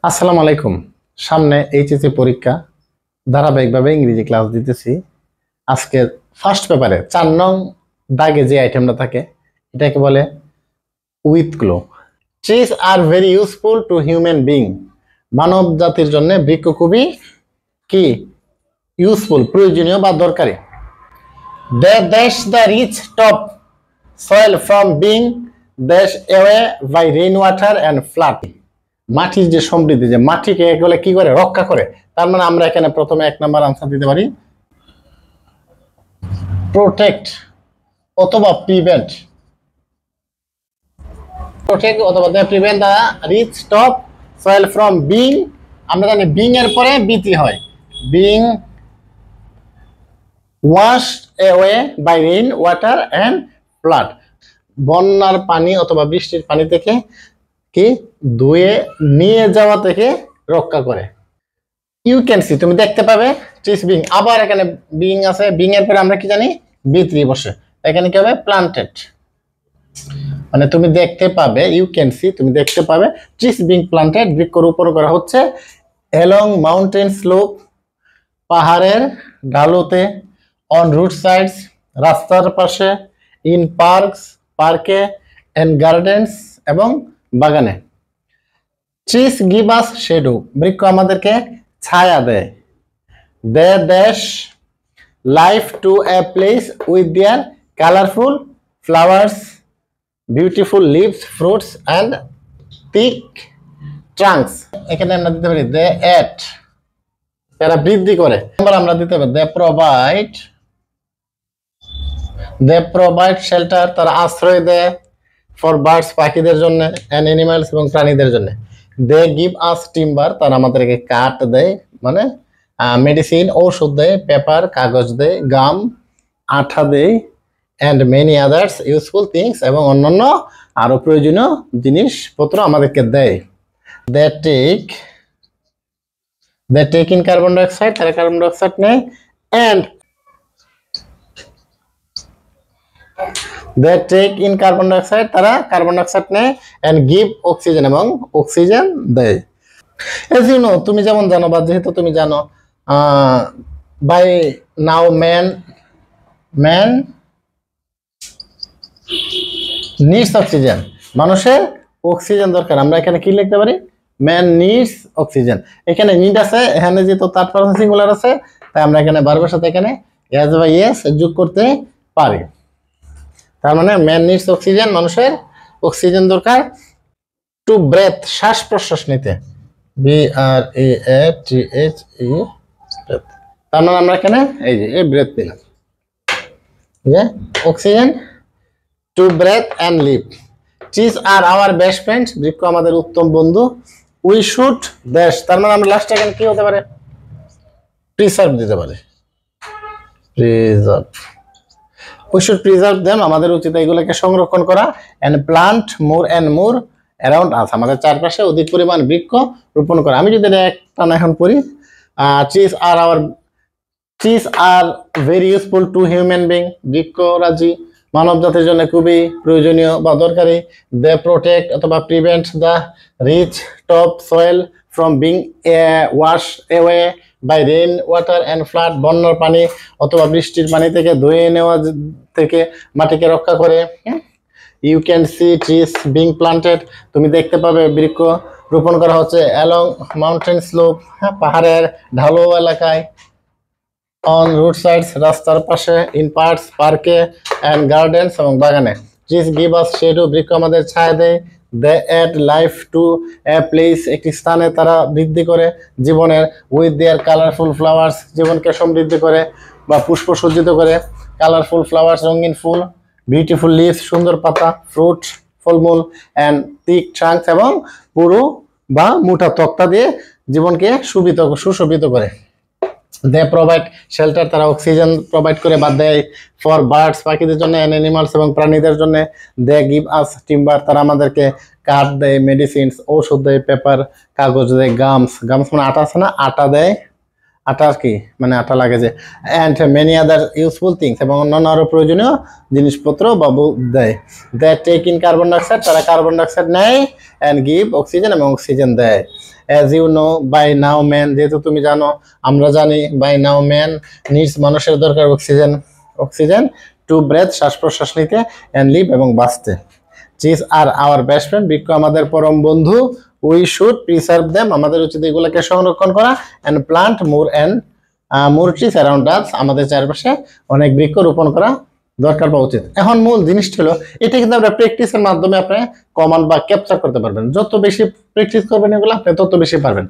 আসসালামু আলাইকুম। সামনে এইচএসসি পরীক্ষা, ধারাবাহিকভাবে ইংরেজি ক্লাস দিতেছি। আজকে ফার্স্ট পেপারে 4 নং দাগে যে আইটেমটা থাকে এটাকে বলে উইথ ক্লো। Trees are very useful to human being. মানব জাতির জন্য বৃক্ষ খুবই কি ইউজফুল, প্রয়োজনীয় বা দরকারি। They dash the rich top soil from being dash away by rain water and flood. মাটির যে সমৃদ্ধি, যে মাটিকে এগুলো কি করে রক্ষা করে, তার মানে আমরা এখানে প্রথমে 1 নম্বর আনসার দিতে পারি প্রোটেক্ট অথবা প্রিভেন্ট। প্রোটেক্ট অথবা prevent the rich top soil from being. আমরা জানি বিং এর পরে বিতি হয়, being washed away by rain water and flood. বন্যার পানি অথবা বৃষ্টির পানি থেকে কি ধুয়ে নিয়ে যাওয়া থেকে রক্ষা করে। ইউ ক্যান সি, তুমি দেখতে পাবে ট্রিজ বিং। আবার এখানে বিং আছে, বিং এর পরে আমরা কি জানি বি3 বসে, এখানে কি হবে প্লান্টেড। মানে তুমি দেখতে পাবে, ইউ ক্যান সি তুমি দেখতে পাবে ট্রিজ বিং প্লান্টেড, বৃক্ষরোপণ করা হচ্ছে অ্যালং মাউন্টেন স্লোপ, পাহাড়ের ঢালুতে, অন রুট সাইডস রাস্তার পাশে, ইন পার্কস পার্কে, এন্ড গার্ডেন্স এবং বাগানে। ট্রিজ গিভ আস শ্যাডো, বৃক্ষ আমাদেরকে ছায়া দেয়। They dash life to a place with their colourful flowers, beautiful leaves, fruits and thick trunks. এখানে আমরা দিতে পারি দে এট, তারা বৃদ্ধি করে। আমরা দিতে পারি দে প্রোভাইড শেল্টার, তারা আশ্রয় দেয় ফর বার্ডস পাখিদের জন্য, অ্যান্ড অ্যানিমালস এবং প্রাণীদের জন্য। দে গিভ আস টিম্বার, তারা আমাদেরকে কাঠ দেয়, মানে মেডিসিন ঔষধ দেয়, পেপার কাগজ দেয়, গাম আঠা দেয়, and many others useful things এবং অন্যান্য আরো প্রয়োজনীয় জিনিসপত্র আমাদেরকে দেয়। They take in carbon dioxide, তারা কার্বন ডাইঅক্সাইড নেয়, and they take in carbon dioxide, তারা কার্বন ডাইঅক্সাইড নেয়, and give oxygen এবং অক্সিজেন দেয়। as you know, তুমি যেমন জানো বা যেহেতু তুমি জানো, by now man needs oxygen, মানুষের অক্সিজেন দরকার। আমরা এখানে কি লিখতে পারি man needs oxygen। এখানে নিড আছে, এখানে যেহেতু থার্ড পারসন সিঙ্গুলার আছে, তাই আমরা এখানে ভার্বের সাথে এখানে as বা yes যোগ করতে পারি। তার মানে ম্যান নিডস অক্সিজেন, মানুষের অক্সিজেন দরকার। টু ব্রেথ, শ্বাস প্রশ্বাস নিতে, BREATHE, তার মানে আমরা এখানে এই যে এই ব্রেথ দিলাম, যে oxygen. To breathe and live. Trees are our best friend, বৃক্ষ আমাদের উত্তম বন্ধু। উই শুড ড্যাশ, তার মানে আমরা লাস্টে এখানে কি হতে পারে প্রিসার্ভ দিতে পারে, preserve. We should preserve them, আমাদের উচিত এগুলোকে সংরক্ষণ করা। and plant more and more around us, আমাদের চারপাশে অধিক পরিমাণ বৃক্ষ রোপণ করা। আমি যদি একটা এখন পড়ি, trees are very useful to human being, বৃক্ষরাজি মানব জাতির জন্য খুবই প্রয়োজনীয় বা দরকারি। they protect অথবা prevent the rich top soil from being washed away by rain water and flood, বন্যার পানি অথবা বৃষ্টির পানি থেকে ধুয়ে নেওয়া থেকে মাটিকে রক্ষা করে। You can see trees being planted, তুমি দেখতে পাবে বৃক্ষ রোপণ করা হচ্ছে অ্যালং মাউন্টেন স্লোপ, পাহাড়ের ঢালু এলাকায়, অন রুট সাইডস রাস্তার পাশে, ইন পার্কস পার্কে, অ্যান্ড গার্ডেন্স এবং বাগানে। ট্রিজ গিভ আস শ্যাডো, বৃক্ষ আমাদের ছায়া দেয়। They add life to a place, একটি স্থানে তারা বৃদ্ধি করে জীবনের। উইথ দেয়ার কালারফুল ফ্লাওয়ার্স, জীবনকে সমৃদ্ধি করে বা পুষ্প সজ্জিত করে। কালারফুল ফ্লাওয়ার্স, রঙিন ফুল। বিউটিফুল লিভস, সুন্দর পাতা। ফ্রুট, ফলমূল। অ্যান্ড থিক ট্রাঙ্কস, এবং পুরু বা মোটা তক্তা দিয়ে জীবনকে সুশোভিত করে। দে প্রোভাইড শেল্টার, তারা অক্সিজেন প্রোভাইড করে বা দেয় ফর বার্ডস পাখিদের জন্য, অ্যান্ড অ্যানিমালস এবং প্রাণীদের জন্য। দে গিভ আস টিম্বার, তারা আমাদেরকে কাঠ দেয়, মেডিসিনস ঔষধ দেয়, পেপার কাগজ দেয়, গামস মানে আটা আছে না, আটা দেয়, আটার কি মানে আটা লাগে যে, and many other useful things, এবং অন্যান্য আরো প্রয়োজনীয় জিনিসপত্র বাবু দেয়। They take in carbon dioxide, তারা কার্বন ডাইঅক্সাইড নেয়, অ্যান্ড গিভ অক্সিজেন এবং অক্সিজেন দেয়। As you know by now man, যেহেতু তুমি জানো, আমরা জানি, বাই নাও ম্যান নিডস, মানুষের দরকার অক্সিজেন টু ব্রেথ, শ্বাস প্রশ্বাস নিতে, অ্যান্ড লিভ এবং বাঁচতে। চিজ আর আওয়ার বেস্ট ফ্রেন্ড, বৃক্ষ আমাদের পরম বন্ধু। উই শুড প্রিসার্ভ দেম, আমাদের উচিত এগুলোকে সংরক্ষণ করা। And plant more trees around us, আমাদের চারপাশে অনেক বৃক্ষ রোপণ করা দরকার বা উচিত। এখন মূল জিনিসটা হলো, এটা কিন্তু আপনার প্র্যাকটিসের মাধ্যমে আপনি কমান্ড বা ক্যাপচার করতে পারবেন। যত বেশি প্র্যাকটিস করবেন এগুলো, আপনি তত বেশি পারবেন।